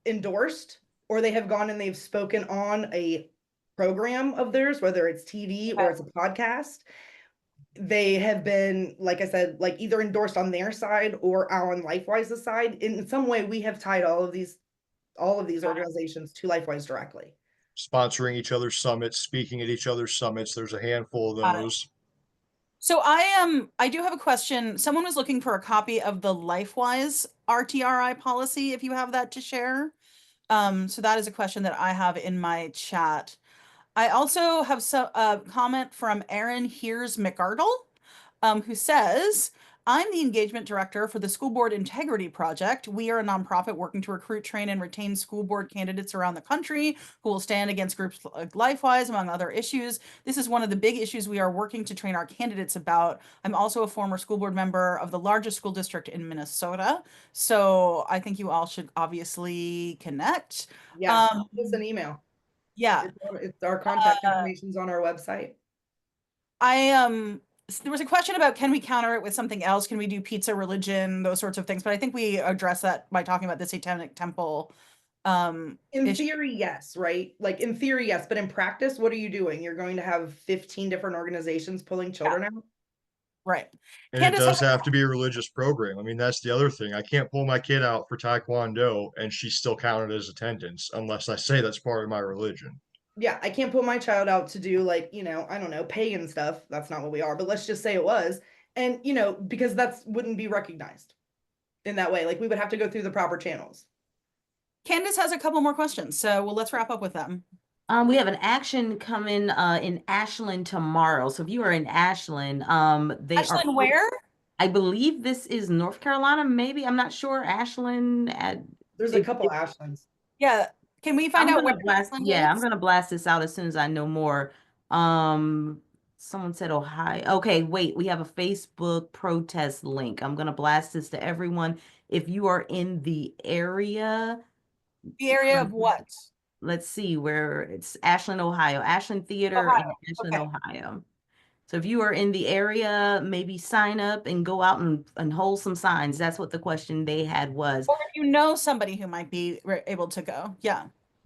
endorsed, or they have gone and they've spoken on a program of theirs, whether it's TV or it's a podcast. They have been, like I said, like either endorsed on their side or on Lifewise's side. In some way, we have tied all of these organizations to Lifewise directly. Sponsoring each other's summits, speaking at each other's summits. There's a handful of those. So I do have a question. Someone was looking for a copy of the Lifewise RTRI policy, if you have that to share. So that is a question that I have in my chat. I also have a comment from Erin Hears McArdle, who says, I'm the engagement director for the School Board Integrity Project. We are a nonprofit working to recruit, train, and retain school board candidates around the country who will stand against groups like Lifewise, among other issues. This is one of the big issues we are working to train our candidates about. I'm also a former school board member of the largest school district in Minnesota. So I think you all should obviously connect. Yeah, send us an email. Yeah. It's our contact information's on our website. There was a question about, can we counter it with something else? Can we do pizza religion, those sorts of things? But I think we addressed that by talking about the Satanic Temple. In theory, yes, right? Like in theory, yes, but in practice, what are you doing? You're going to have 15 different organizations pulling children out? Right. And it does have to be a religious program. I mean, that's the other thing. I can't pull my kid out for Taekwondo and she's still counted as attendance unless I say that's part of my religion. Yeah, I can't put my child out to do like, I don't know, pagan stuff. That's not what we are, but let's just say it was. And, because that's wouldn't be recognized in that way. Like we would have to go through the proper channels. Candace has a couple more questions, so let's wrap up with them. We have an action coming in Ashland tomorrow. So if you are in Ashland, Ashland, where? I believe this is North Carolina, maybe. I'm not sure. Ashland. There's a couple Ashlands. Yeah. Can we find out where Ashland is? I'm gonna blast this out as soon as I know more. Someone said Ohio. Okay, wait, we have a Facebook protest link. I'm gonna blast this to everyone. If you are in the area. The area of what? Let's see where it's Ashland, Ohio. Ashland Theater in Ashland, Ohio. So if you are in the area, maybe sign up and go out and hold some signs. That's what the question they had was. Or if you know somebody who might be able to go. Yeah.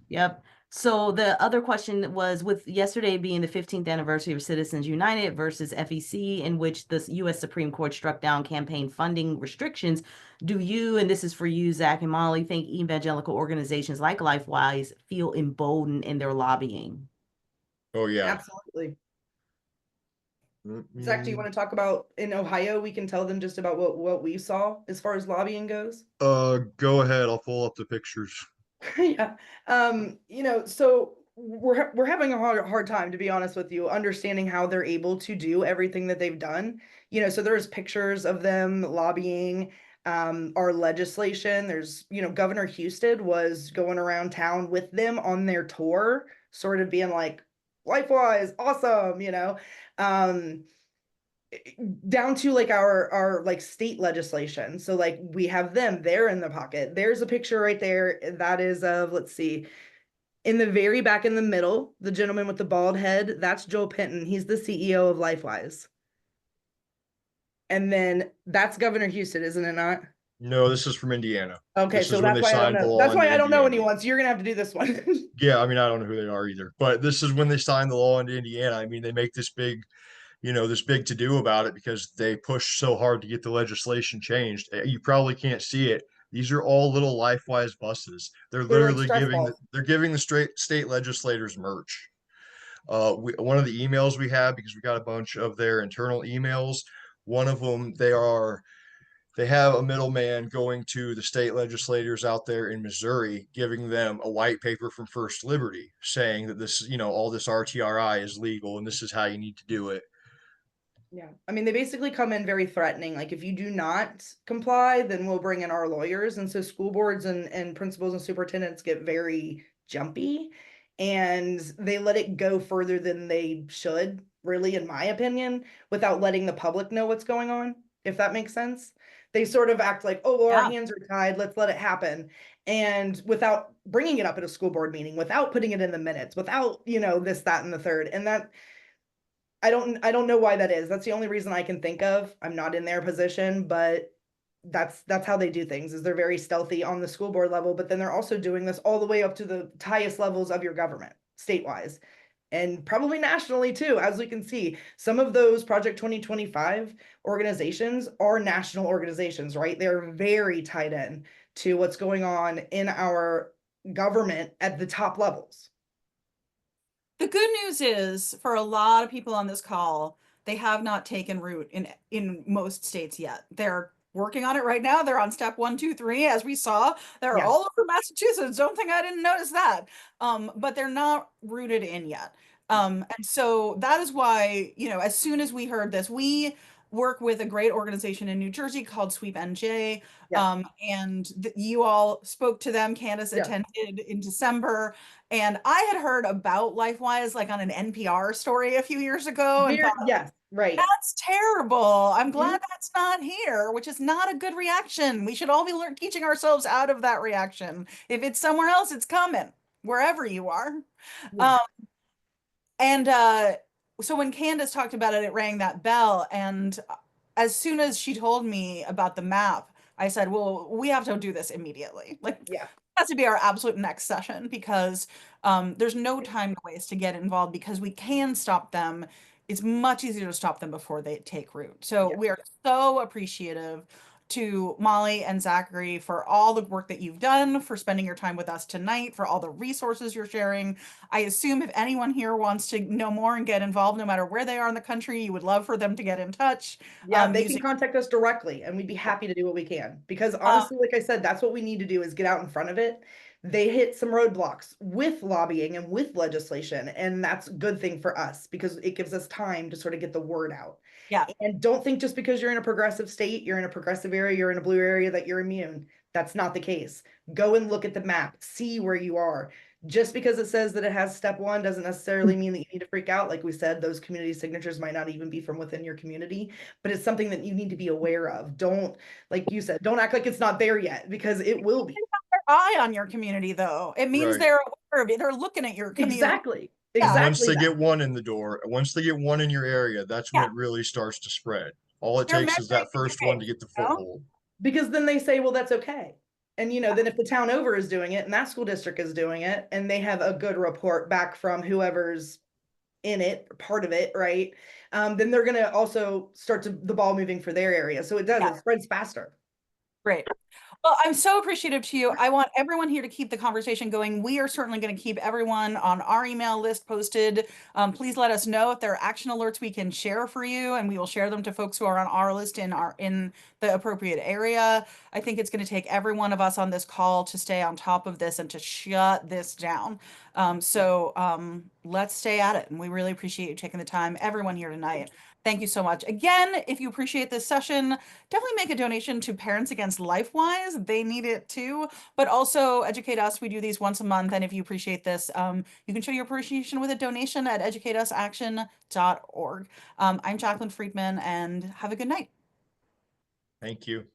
Yep. So the other question was, with yesterday being the 15th anniversary of Citizens United versus FEC, in which the U.S. Supreme Court struck down campaign funding restrictions, do you, and this is for you, Zach and Molly, think evangelical organizations like Lifewise feel emboldened in their lobbying? Oh, yeah. Absolutely. Zach, do you want to talk about in Ohio? We can tell them just about what we saw as far as lobbying goes. Go ahead. I'll pull up the pictures. Yeah. So we're having a hard time, to be honest with you, understanding how they're able to do everything that they've done. You know, so there's pictures of them lobbying our legislation. There's, you know, Governor Houston was going around town with them on their tour, sort of being like, Lifewise, awesome, you know. Down to like our like state legislation. So like we have them there in the pocket. There's a picture right there. That is of, let's see, in the very back in the middle, the gentleman with the bald head, that's Joe Penton. He's the CEO of Lifewise. And then that's Governor Houston, isn't it not? No, this is from Indiana. Okay, This so is when that's they why I don't signed the know. law That's why into I don't know Indiana. anyone. So you're gonna have to do this one. Yeah, I mean, I don't know who they are either, but this is when they signed the law into Indiana. I mean, they make this big, you know, this big to do about it because they push so hard to get the legislation changed. You probably can't see it. These are all little Lifewise buses. They're They're like literally stress giving balls. they're giving the state legislators merch. One of the emails we have, because we got a bunch of their internal emails. One of them, they have a middleman going to the state legislators out there in Missouri, giving them a white paper from First Liberty saying that this, you know, all this RTRI is legal and this is how you need to do it. Yeah. I mean, they basically come in very threatening. Like, if you do not comply, then we'll bring in our lawyers. And so school boards and principals and superintendents get very jumpy, and they let it go further than they should, really, in my opinion, without letting the public know what's going on, if that makes sense. They sort of act like, oh, well, our Yeah. hands are tied, let's let it happen. And without bringing it up at a school board meeting, without putting it in the minutes, without, you know, this, that, and the third. And that, I don't know why that is. That's the only reason I can think of. I'm not in their position, but that's how they do things, is they're very stealthy on the school board level, but then they're also doing this all the way up to the highest levels of your government, statewide, and probably nationally too. As we can see, some of those Project 2025 organizations are national organizations, right? They're very tied in to what's going on in our government at the top levels. The good news is, for a lot of people on this call, they have not taken root in most states yet. They're working on it right now. They're on step 1, 2, 3, as we saw. They're Yes. all over Massachusetts. Don't think I didn't notice that. But they're not rooted in yet. And so that is why, you know, as soon as we heard this, we work with a great organization in New Jersey called Sweep NJ. Yeah. And you all spoke to them. Candace Yeah. attended in December. And I had heard about Lifewise like on an NPR story a few years ago and thought, Yes, right. that's terrible. I'm glad Mhm. that's not here, which is not a good reaction. We should all be teaching ourselves out of that reaction. If it's somewhere else, it's coming, wherever you are. Yeah. So when Candace talked about it, it rang that bell. And as soon as she told me about the map, I said, well, we have to do this immediately. Like, Yeah. has to be our absolute next session, because there's no time to waste to get involved, because we can stop them. It's much easier to stop them before they take root. So Yeah. we are so appreciative to Molly and Zachary for all the work that you've done, for spending your time with us tonight, for all the resources you're sharing. I assume if anyone here wants to know more and get involved, no matter where they are in the country, you would love for them to get in touch. Yeah, they using can contact us directly, and we'd be happy to do what we can. Because honestly, like I said, that's what we need to do, is get out in front of it. They hit some roadblocks with lobbying and with legislation, and that's a good thing for us because it gives us time to sort of get the word out. Yeah. And don't think just because you're in a progressive state, you're in a progressive area, you're in a blue area, that you're immune. That's not the case. Go and look at the map, see where you are. Just because it says that it has step 1 doesn't necessarily mean that you need to freak out. Like we said, those community signatures might not even be from within your community, but it's something that you need to be aware of. Don't, like you said, don't act like it's not there yet, because it will be. Eye on your community, though. It means Right. they're aware of it. They're looking at your community. Exactly. Yeah. Exactly. Once they that. get one in the door, once they get one in your area, that's when Yeah. it really starts to spread. All it They're takes is that measuring first your one to pace, get the you know? foothold. Because then they say, well, that's okay. And, you know, then if the town over is doing it and that school district is doing it, and they have a good report back from whoever's in it, part of it, right? Then they're going to also start the ball moving for their area. So it does, Yeah. it spreads faster. Great. Well, I'm so appreciative to you. I want everyone here to keep the conversation going. We are certainly going to keep everyone on our email list posted. Please let us know if there are action alerts we can share for you, and we will share them to folks who are on our list in the appropriate area. I think it's going to take every one of us on this call to stay on top of this and to shut this down. Let's stay at it. And we really appreciate you taking the time, everyone here tonight. Thank you so much. Again, if you appreciate this session, definitely make a donation to Parents Against Lifewise. They need it too. But also Educate Us. We do these once a month. And if you appreciate this, you can show your appreciation with a donation at educateUsaction.org. I'm Jacqueline Friedman, and have a good night. Thank you.